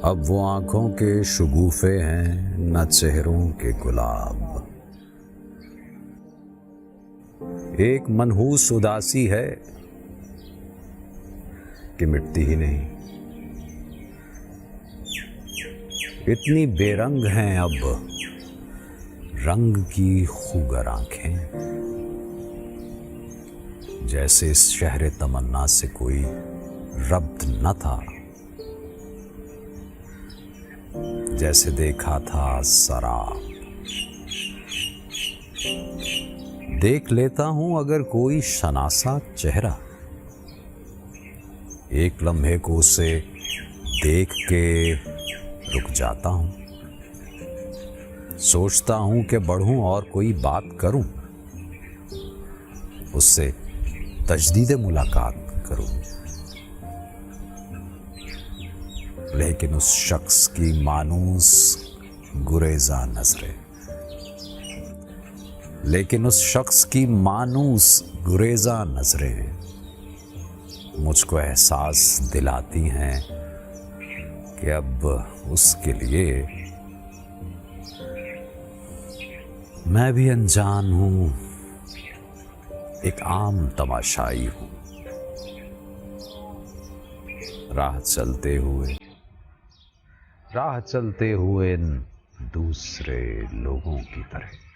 अब वो आंखों के शगुफे हैं न चेहरों के गुलाब। एक मनहूस उदासी है कि मिटती ही नहीं। इतनी बेरंग हैं अब रंग की खूगर आंखें, जैसे इस शहर तमन्ना से कोई रब्त न था, जैसे देखा था शराब। देख लेता हूं अगर कोई शनासा चेहरा, एक लम्हे को उसे देख के रुक जाता हूं। सोचता हूं कि बढ़ूं और कोई बात करूं, उससे तजदीद मुलाकात करूं। लेकिन उस शख्स की मानूस गुरेजा नजरें, लेकिन उस शख्स की मानूस गुरेजा नजरें मुझको एहसास दिलाती हैं कि अब उसके लिए मैं भी अनजान हूं, एक आम तमाशाई हूं। राह चलते हुए दूसरे लोगों की तरह।